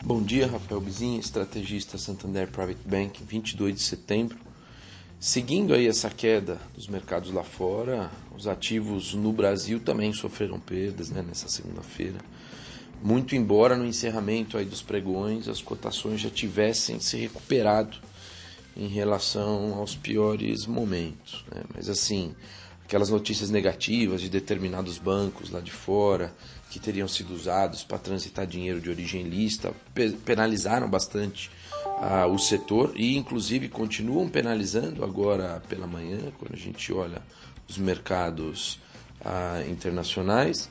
Bom dia, Rafael Bizinha, estrategista Santander Private Bank, 22 de setembro. Seguindo aí essa queda dos mercados lá fora, os ativos no Brasil também sofreram perdas, nessa segunda-feira. Muito embora no encerramento aí dos pregões as cotações já tivessem se recuperado em relação aos piores momentos. Mas assim, aquelas notícias negativas de determinados bancos lá de fora que teriam sido usados para transitar dinheiro de origem ilícita penalizaram bastante o setor e inclusive continuam penalizando agora pela manhã, quando a gente olha os mercados internacionais.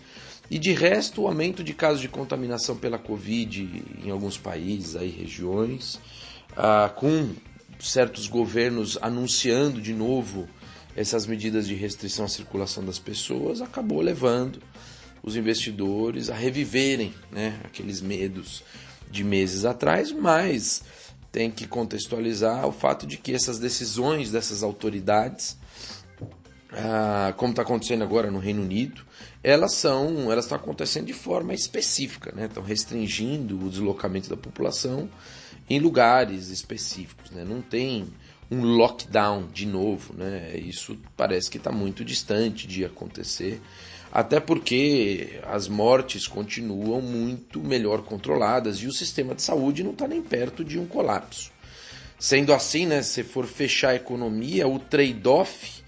E de resto, o aumento de casos de contaminação pela Covid em alguns países, aí, regiões, com certos governos anunciando de novo essas medidas de restrição à circulação das pessoas, acabou levando os investidores a reviverem aqueles medos de meses atrás, mas tem que contextualizar o fato de que essas decisões dessas autoridades, como está acontecendo agora no Reino Unido, elas estão acontecendo de forma específica, estão restringindo o deslocamento da população em lugares específicos, não tem um lockdown de novo, Isso parece que está muito distante de acontecer, até porque as mortes continuam muito melhor controladas e o sistema de saúde não está nem perto de um colapso. Sendo assim, se for fechar a economia, o trade-off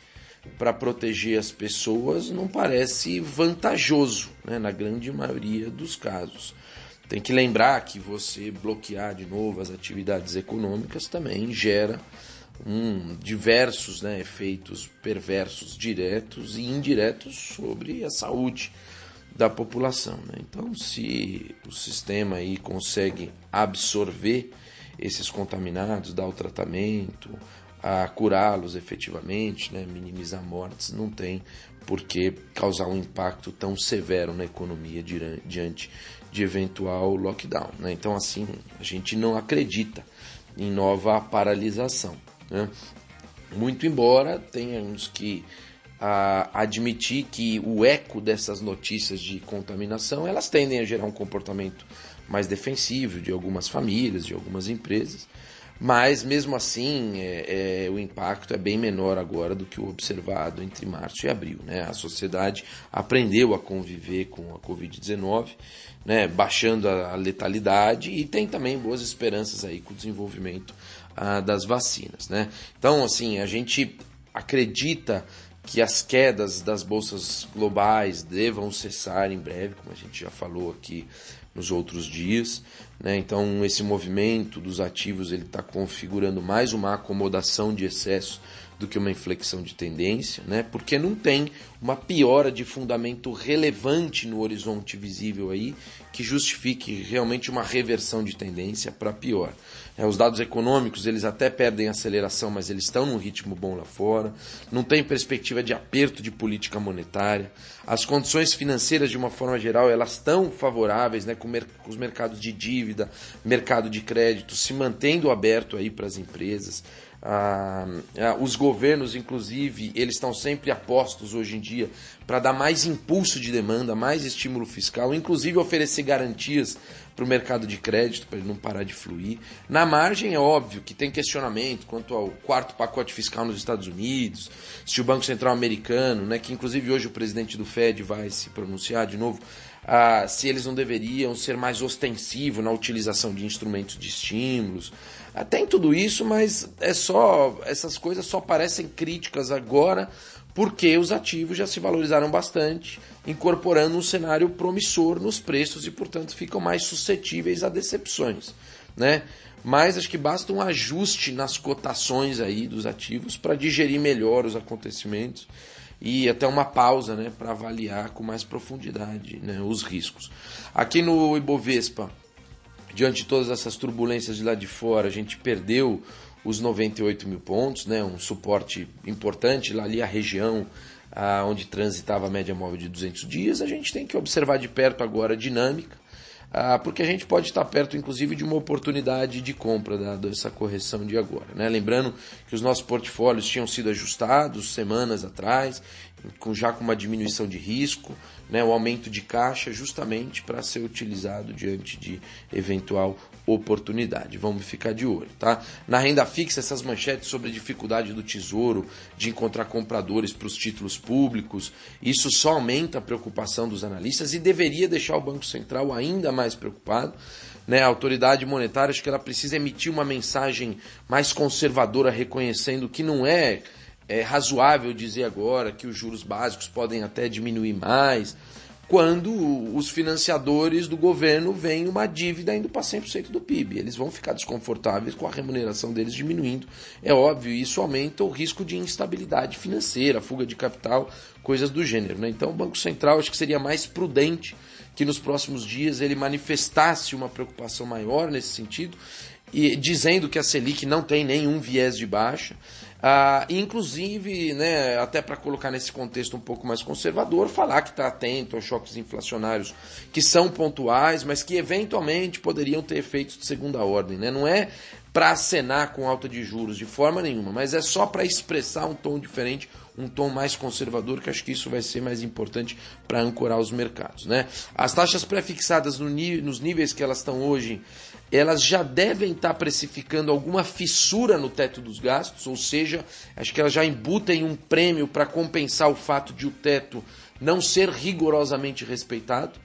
para proteger as pessoas não parece vantajoso, na grande maioria dos casos. Tem que lembrar que você bloquear de novo as atividades econômicas também gera diversos efeitos perversos diretos e indiretos sobre a saúde da população. Então, se o sistema aí consegue absorver esses contaminados, dar o tratamento, curá-los efetivamente, minimizar mortes, não tem por que causar um impacto tão severo na economia diante de eventual lockdown. Então, assim, a gente não acredita em nova paralisação. Muito embora tenhamos que admitir que o eco dessas notícias de contaminação, elas tendem a gerar um comportamento mais defensivo de algumas famílias, de algumas empresas, mas mesmo assim o impacto é bem menor agora do que o observado entre março e abril. A sociedade aprendeu a conviver com a Covid-19, baixando a letalidade, e tem também boas esperanças aí com o desenvolvimento das vacinas. Então, assim, a gente acredita que as quedas das bolsas globais devam cessar em breve, como a gente já falou aqui nos outros dias. Então, esse movimento dos ativos está configurando mais uma acomodação de excesso do que uma inflexão de tendência, porque não tem uma piora de fundamento relevante no horizonte visível aí que justifique realmente uma reversão de tendência para pior. Os dados econômicos, eles até perdem aceleração, mas eles estão num ritmo bom lá fora, não tem perspectiva de aperto de política monetária, as condições financeiras de uma forma geral, elas estão favoráveis, com os mercados de dívida, mercado de crédito se mantendo aberto aí para as empresas. Os governos, inclusive, eles estão sempre apostos hoje em dia para dar mais impulso de demanda, mais estímulo fiscal, inclusive oferecer garantias para o mercado de crédito, para ele não parar de fluir. Na margem é óbvio que tem questionamento quanto ao quarto pacote fiscal nos Estados Unidos, se o Banco Central americano, que inclusive hoje o presidente do Fed vai se pronunciar de novo, se eles não deveriam ser mais ostensivos na utilização de instrumentos de estímulos. Tem tudo isso, mas essas coisas só parecem críticas agora porque os ativos já se valorizaram bastante, incorporando um cenário promissor nos preços e, portanto, ficam mais suscetíveis a decepções. Mas acho que basta um ajuste nas cotações aí dos ativos para digerir melhor os acontecimentos e até uma pausa para avaliar com mais profundidade os riscos. Aqui no Ibovespa, diante de todas essas turbulências de lá de fora, a gente perdeu os 98 mil pontos, um suporte importante, lá ali a região onde transitava a média móvel de 200 dias. A gente tem que observar de perto agora a dinâmica, porque a gente pode estar perto, inclusive, de uma oportunidade de compra dada essa correção de agora. Lembrando que os nossos portfólios tinham sido ajustados semanas atrás já com uma diminuição de risco, né, o aumento de caixa, justamente para ser utilizado diante de eventual oportunidade. Vamos ficar de olho, tá? Na renda fixa, essas manchetes sobre a dificuldade do Tesouro de encontrar compradores para os títulos públicos, isso só aumenta a preocupação dos analistas e deveria deixar o Banco Central ainda mais preocupado. Né, a autoridade monetária, acho que ela precisa emitir uma mensagem mais conservadora, reconhecendo que não é razoável dizer agora que os juros básicos podem até diminuir mais, quando os financiadores do governo veem uma dívida indo para 100% do PIB. Eles vão ficar desconfortáveis com a remuneração deles diminuindo. É óbvio, isso aumenta o risco de instabilidade financeira, fuga de capital, coisas do gênero. Né? Então o Banco Central acho que seria mais prudente que nos próximos dias ele manifestasse uma preocupação maior nesse sentido, e dizendo que a Selic não tem nenhum viés de baixa, inclusive, né, até para colocar nesse contexto um pouco mais conservador, falar que está atento aos choques inflacionários que são pontuais, mas que eventualmente poderiam ter efeitos de segunda ordem. Né? Não é para acenar com alta de juros de forma nenhuma, mas é só para expressar um tom diferente, um tom mais conservador, que acho que isso vai ser mais importante para ancorar os mercados. Né? As taxas pré-fixadas nos níveis que elas estão hoje, elas já devem estar precificando alguma fissura no teto dos gastos, ou seja, acho que elas já embutem um prêmio para compensar o fato de o teto não ser rigorosamente respeitado.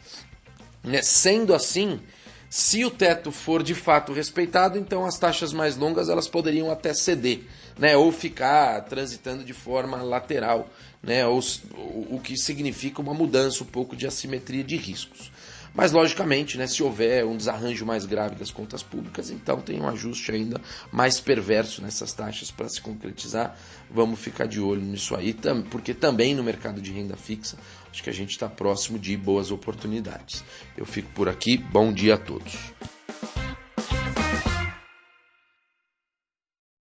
Né? Sendo assim, se o teto for de fato respeitado, então as taxas mais longas elas poderiam até ceder, né? Ou ficar transitando de forma lateral, né? O que significa uma mudança um pouco de assimetria de riscos. Mas, logicamente, né, se houver um desarranjo mais grave das contas públicas, então tem um ajuste ainda mais perverso nessas taxas para se concretizar. Vamos ficar de olho nisso aí, porque também no mercado de renda fixa, acho que a gente está próximo de boas oportunidades. Eu fico por aqui, bom dia a todos.